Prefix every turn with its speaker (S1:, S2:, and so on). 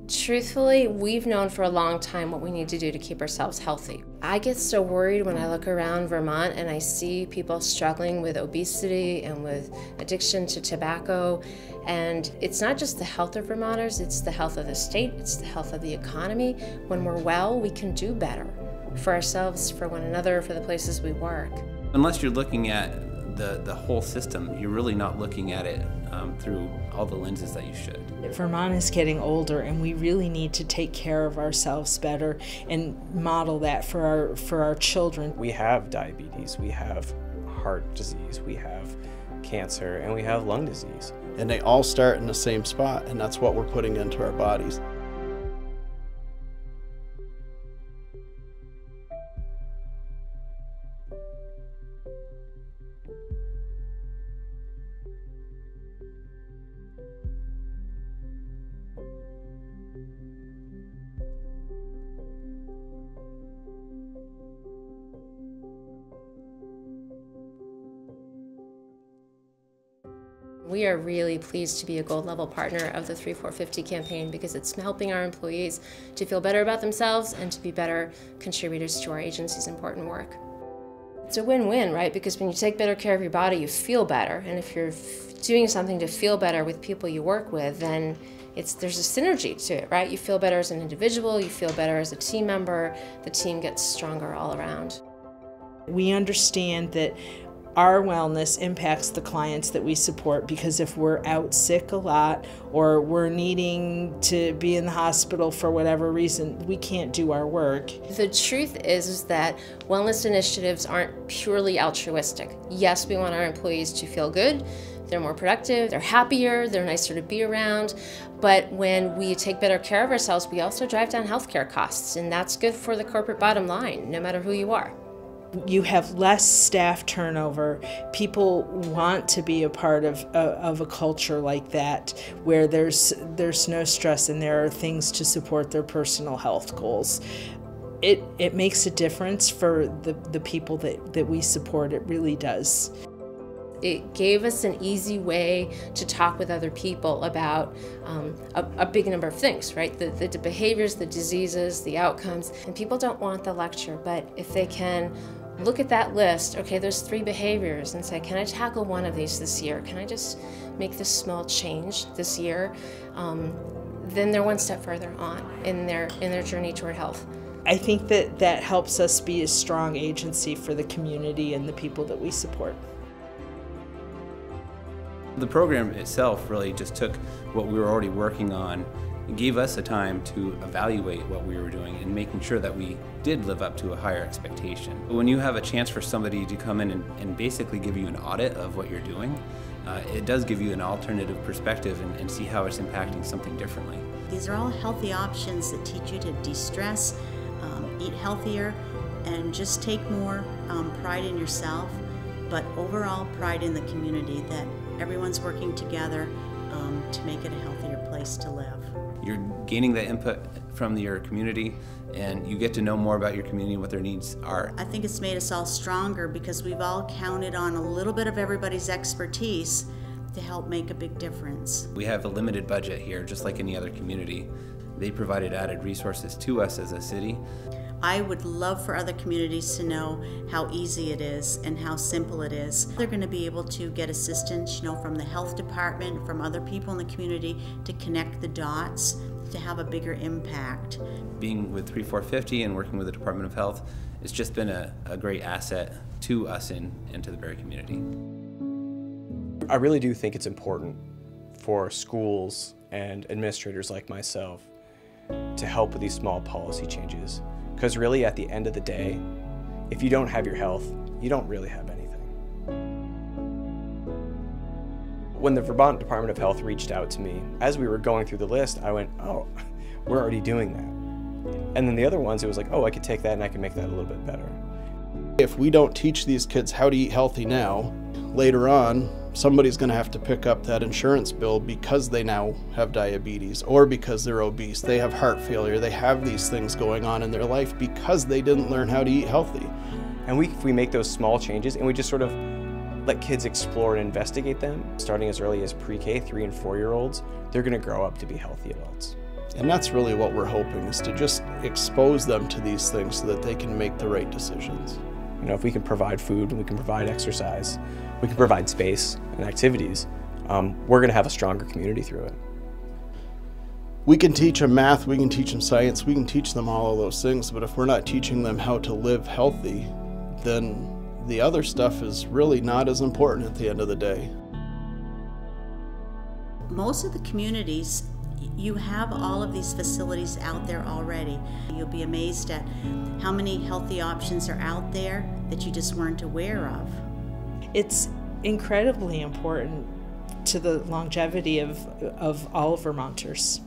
S1: Truthfully, we've known for a long time what we need to do to keep ourselves healthy. I get so worried when I look around Vermont and I see people struggling with obesity and with addiction to tobacco. And it's not just the health of Vermonters, it's the health of the state, it's the health of the economy. When we're well, we can do better for ourselves, for one another, for the places we work.
S2: Unless you're looking at the whole system, you're really not looking at it through all the lenses that you should.
S3: Vermont is getting older, and we really need to take care of ourselves better and model that for our children.
S4: We have diabetes, we have heart disease, we have cancer, and we have lung disease.
S5: And they all start in the same spot, and that's what we're putting into our bodies.
S1: We are really pleased to be a gold level partner of the 3-4-50 campaign because it's helping our employees to feel better about themselves and to be better contributors to our agency's important work. It's a win-win, right? Because when you take better care of your body, you feel better. And if you're doing something to feel better with people you work with, then there's a synergy to it, right? You feel better as an individual, you feel better as a team member, the team gets stronger all around.
S3: We understand that our wellness impacts the clients that we support, because if we're out sick a lot or we're needing to be in the hospital for whatever reason, we can't do our work.
S1: The truth is that wellness initiatives aren't purely altruistic. Yes, we want our employees to feel good, they're more productive, they're happier, they're nicer to be around, but when we take better care of ourselves, we also drive down healthcare costs, and that's good for the corporate bottom line, no matter who you are.
S3: You have less staff turnover. People want to be a part of a culture like that, where there's no stress and there are things to support their personal health goals. It makes a difference for the people that we support. It really does.
S1: It gave us an easy way to talk with other people about a big number of things, right? The behaviors, the diseases, the outcomes. And people don't want the lecture, but if they can look at that list, okay, there's 3 behaviors, and say, can I tackle one of these this year? Can I just make this small change this year? Then they're one step further on in their journey toward health.
S3: I think that helps us be a strong agency for the community and the people that we support.
S2: The program itself really just took what we were already working on and gave us a time to evaluate what we were doing and making sure that we did live up to a higher expectation. When you have a chance for somebody to come in and basically give you an audit of what you're doing, it does give you an alternative perspective and see how it's impacting something differently.
S6: These are all healthy options that teach you to de-stress, eat healthier, and just take more pride in yourself, but overall pride in the community, that everyone's working together to make it a healthier place to live.
S2: You're gaining that input from your community, and you get to know more about your community and what their needs are.
S6: I think it's made us all stronger because we've all counted on a little bit of everybody's expertise to help make a big difference.
S2: We have a limited budget here, just like any other community. They provided added resources to us as a city.
S6: I would love for other communities to know how easy it is and how simple it is. They're going to be able to get assistance, from the health department, from other people in the community, to connect the dots, to have a bigger impact.
S2: Being with 3-4-50 and working with the Department of Health, it's just been a great asset to us and to the Barre community.
S4: I really do think it's important for schools and administrators like myself to help with these small policy changes. Because really, at the end of the day, if you don't have your health, you don't really have anything. When the Vermont Department of Health reached out to me, as we were going through the list, I went, oh, we're already doing that. And then the other ones, it was like, oh, I could take that and I can make that a little bit better.
S5: If we don't teach these kids how to eat healthy now, later on, somebody's going to have to pick up that insurance bill because they now have diabetes or because they're obese. They have heart failure. They have these things going on in their life because they didn't learn how to eat healthy.
S4: And if we make those small changes and we just sort of let kids explore and investigate them, starting as early as pre-K, 3- and 4-year-olds, they're going to grow up to be healthy adults.
S5: And that's really what we're hoping, is to just expose them to these things so that they can make the right decisions.
S4: You know, if we can provide food, we can provide exercise, we can provide space and activities, we're going to have a stronger community through it.
S5: We can teach them math, we can teach them science, we can teach them all of those things, but if we're not teaching them how to live healthy, then the other stuff is really not as important at the end of the day.
S6: Most of the communities, you have all of these facilities out there already. You'll be amazed at how many healthy options are out there that you just weren't aware of.
S3: It's incredibly important to the longevity of all Vermonters.